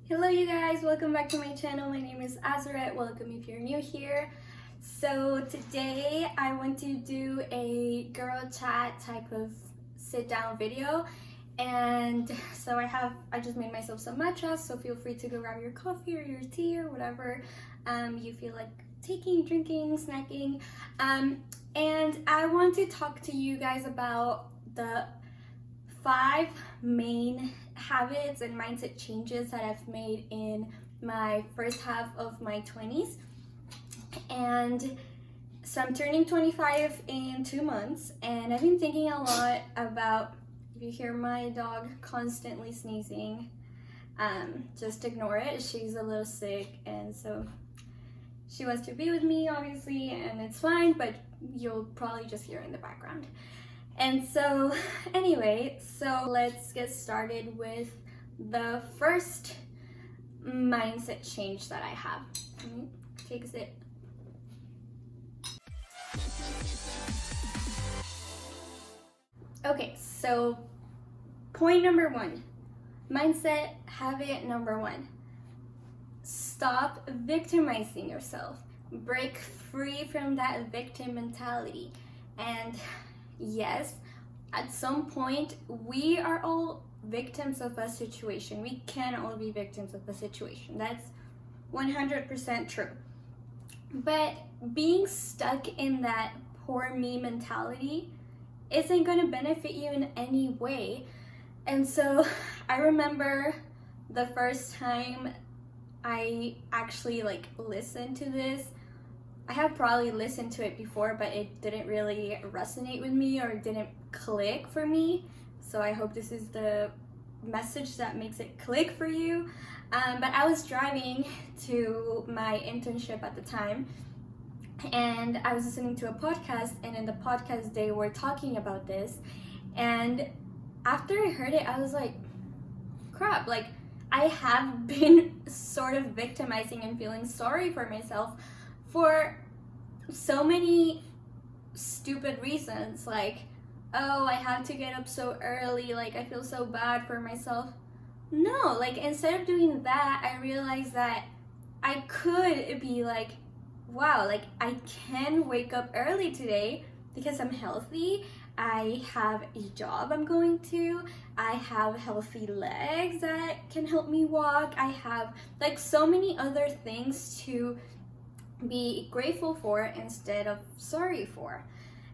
Hello you guys, welcome back to my channel. My name is Azaret. Welcome if you're new here. So today I want to do a girl chat type of sit down video, and so I just made myself some matchas, so feel free to go grab your coffee or your tea or whatever you feel like taking, drinking, snacking, and I want to talk to you guys about the 5 main habits and mindset changes that I've made in my first half of my 20s. And so I'm turning 25 in 2 months, and I've been thinking a lot about, if you hear my dog constantly sneezing, just ignore it. She's a little sick, and so she wants to be with me, obviously, and it's fine, but you'll probably just hear in the background. And so anyway, so let's get started with the first mindset change that I have. Take a sip. Okay, so point number 1, mindset habit number 1. Stop victimizing yourself. Break free from that victim mentality. And yes, at some point, we are all victims of a situation. We can all be victims of a situation. That's 100% true. But being stuck in that poor me mentality isn't going to benefit you in any way. And so I remember the first time I actually listened to this. I have probably listened to it before, but it didn't really resonate with me, or it didn't click for me. So I hope this is the message that makes it click for you. But I was driving to my internship at the time, and I was listening to a podcast, and in the podcast they were talking about this. And after I heard it, I was like, crap, I have been sort of victimizing and feeling sorry for myself for so many stupid reasons, oh, I have to get up so early, I feel so bad for myself. No, instead of doing that, I realized that I could be wow, I can wake up early today because I'm healthy. I have a job I'm going to. I have healthy legs that can help me walk. I have so many other things to be grateful for instead of sorry for.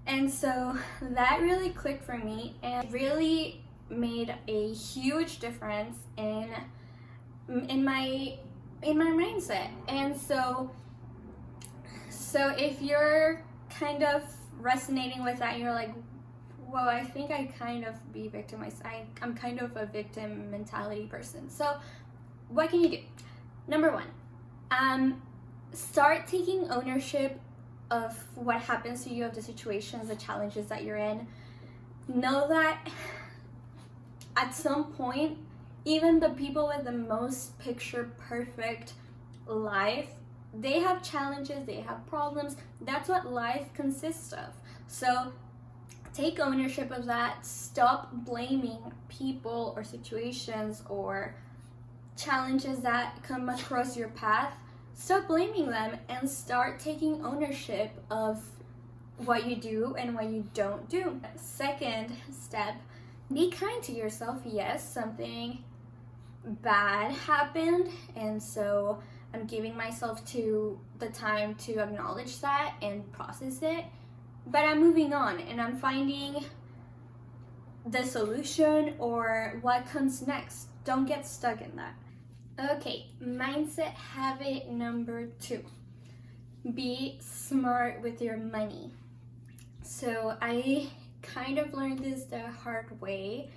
And so that really clicked for me and really made a huge difference in my mindset. And so if you're kind of resonating with that, you're like, whoa, I think I kind of be victimized. I'm kind of a victim mentality person. So what can you do? Number 1, start taking ownership of what happens to you, of the situations, the challenges that you're in. Know that at some point, even the people with the most picture perfect life, they have challenges, they have problems. That's what life consists of. So take ownership of that. Stop blaming people or situations or challenges that come across your path. Stop blaming them and start taking ownership of what you do and what you don't do. Second step, be kind to yourself. Yes, something bad happened, and so I'm giving myself to the time to acknowledge that and process it. But I'm moving on and I'm finding the solution or what comes next. Don't get stuck in that. Okay, mindset habit number 2. Be smart with your money. So I kind of learned this the hard way.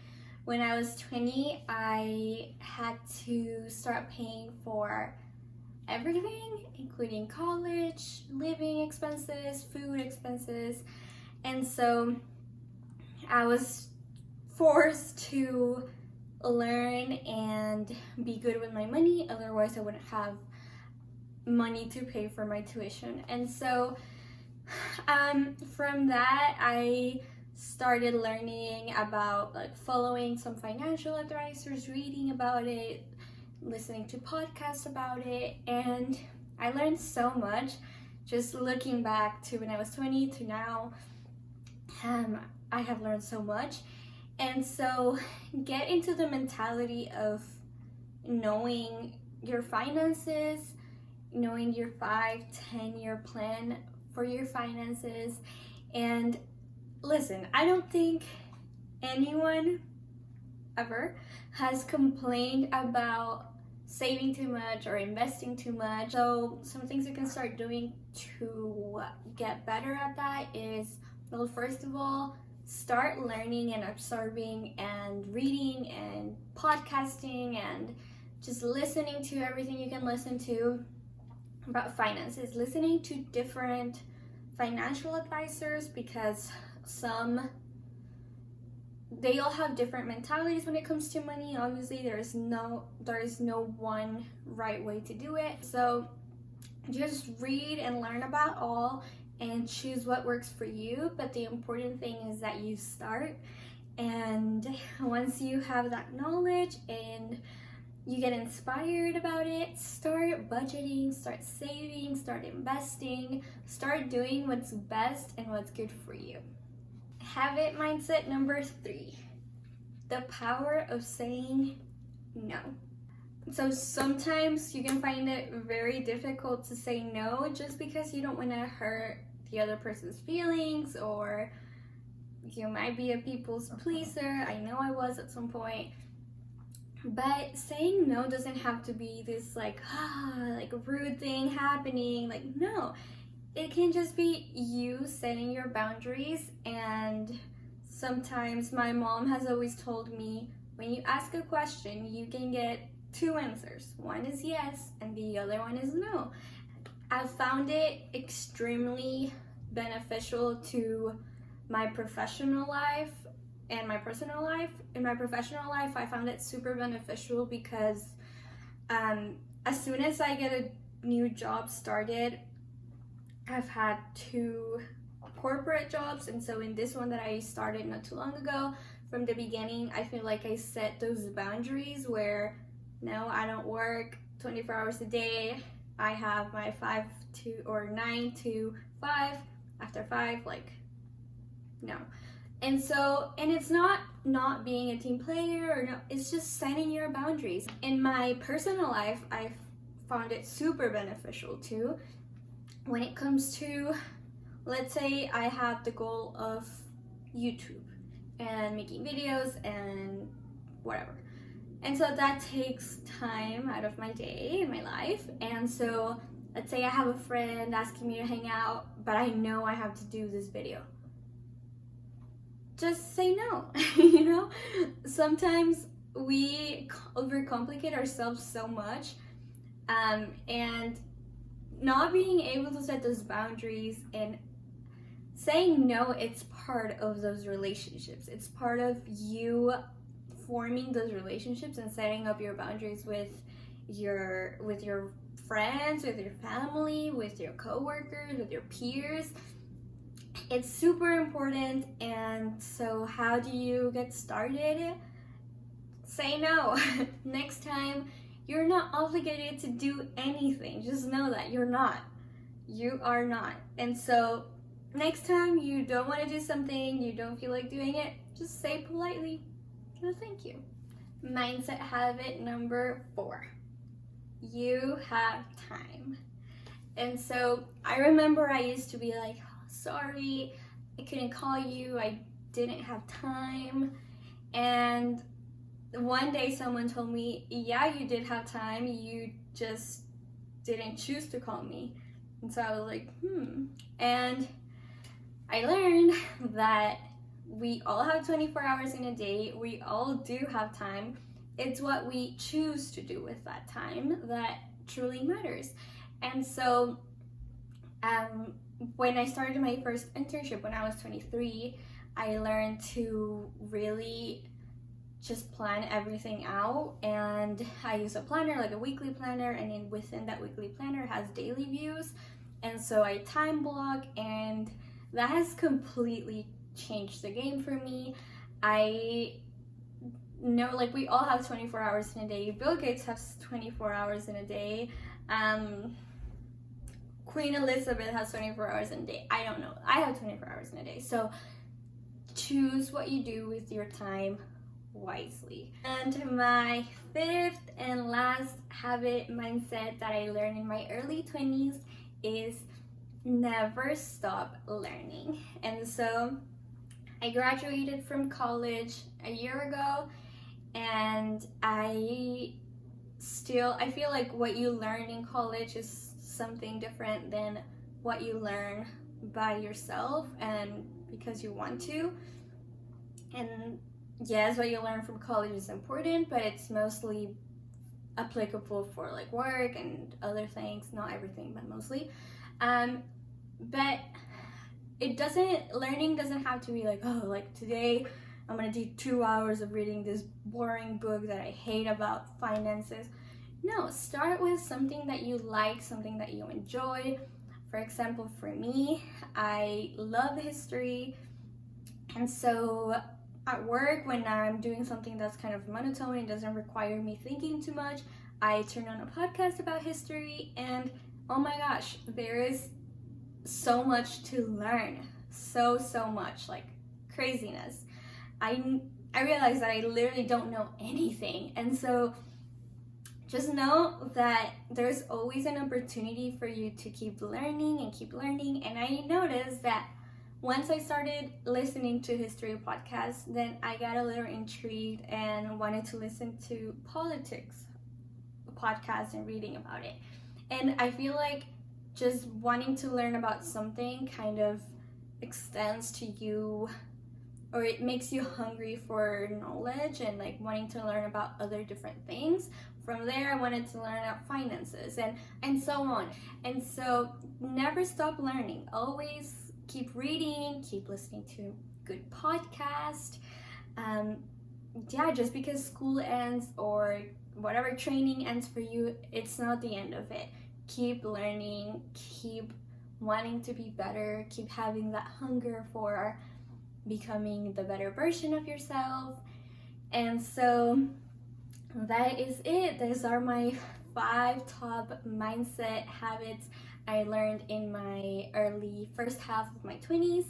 When I was 20, I had to start paying for everything, including college, living expenses, food expenses. And so I was forced to learn and be good with my money, otherwise I wouldn't have money to pay for my tuition. And so from that I started learning about following some financial advisors, reading about it, listening to podcasts about it, and I learned so much just looking back to when I was 20 to now. I have learned so much. And so get into the mentality of knowing your finances, knowing your 5-10 year plan for your finances. And listen, I don't think anyone ever has complained about saving too much or investing too much. So some things you can start doing to get better at that is, well, first of all, start learning and absorbing and reading and podcasting and just listening to everything you can listen to about finances, listening to different financial advisors, because they all have different mentalities when it comes to money. Obviously, there is no one right way to do it. So just read and learn about all and choose what works for you. But the important thing is that you start, and once you have that knowledge and you get inspired about it, start budgeting, start saving, start investing, start doing what's best and what's good for you. Habit mindset number 3, the power of saying no. So sometimes you can find it very difficult to say no just because you don't want to hurt the other person's feelings, or you might be a people's pleaser. I know I was at some point. But saying no doesn't have to be this like rude thing happening. Like, no. It can just be you setting your boundaries. And sometimes my mom has always told me, when you ask a question, you can get 2 answers. One is yes, and the other one is no. I've found it extremely beneficial to my professional life and my personal life. In my professional life, I found it super beneficial because as soon as I get a new job started, I've had 2 corporate jobs, and so in this one that I started not too long ago, from the beginning, I feel like I set those boundaries where, no, I don't work 24 hours a day. I have my 9 to 5. After 5, no. And it's not being a team player, or no, it's just setting your boundaries. In my personal life, I found it super beneficial too. When it comes to, let's say I have the goal of YouTube and making videos and whatever. And so that takes time out of my day and my life. And so let's say I have a friend asking me to hang out, but I know I have to do this video. Just say no. You know, sometimes we overcomplicate ourselves so much, and not being able to set those boundaries and saying no, it's part of those relationships. It's part of you forming those relationships and setting up your boundaries with your friends, with your family, with your coworkers, with your peers. It's super important. And so how do you get started? Say no. Next time, you're not obligated to do anything. Just know that you're not. You are not. And so next time you don't want to do something, you don't feel like doing it, just say politely, no thank you. Mindset habit number 4. You have time. And so I remember I used to be like, oh, sorry, I couldn't call you, I didn't have time. And one day someone told me, yeah, you did have time, you just didn't choose to call me. And so I was like, And I learned that we all have 24 hours in a day. We all do have time. It's what we choose to do with that time that truly matters. And so when I started my first internship when I was 23, I learned to really just plan everything out. And I use a planner, like a weekly planner, and then within that weekly planner has daily views. And so I time block, and that has completely changed the game for me. I no, like we all have 24 hours in a day. Bill Gates has 24 hours in a day. Queen Elizabeth has 24 hours in a day. I don't know. I have 24 hours in a day. So choose what you do with your time wisely. And my fifth and last habit mindset that I learned in my early 20s is never stop learning. And so I graduated from college a year ago, and I feel like what you learn in college is something different than what you learn by yourself and because you want to. And yes, what you learn from college is important, but it's mostly applicable for like work and other things, not everything, but mostly. But learning doesn't have to be like, oh, like today I'm gonna do 2 hours of reading this boring book that I hate about finances. No, start with something that you like, something that you enjoy. For example, for me, I love history, and so at work, when I'm doing something that's kind of monotone and doesn't require me thinking too much, I turn on a podcast about history, and oh my gosh, there is so much to learn. So much, like craziness. I realize that I literally don't know anything, and so just know that there's always an opportunity for you to keep learning and keep learning. And I noticed that once I started listening to history podcasts, then I got a little intrigued and wanted to listen to politics podcasts and reading about it. And I feel like just wanting to learn about something kind of extends to you, or it makes you hungry for knowledge and like wanting to learn about other different things. From there, I wanted to learn about finances and so on. And so never stop learning. Always keep reading, keep listening to good podcasts. Just because school ends or whatever training ends for you, it's not the end of it. Keep learning, keep wanting to be better, keep having that hunger for becoming the better version of yourself. And so that is it. Those are my 5 top mindset habits I learned in my early first half of my 20s.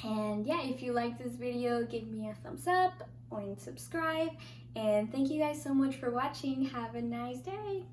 And yeah, if you like this video, give me a thumbs up and subscribe. And thank you guys so much for watching. Have a nice day.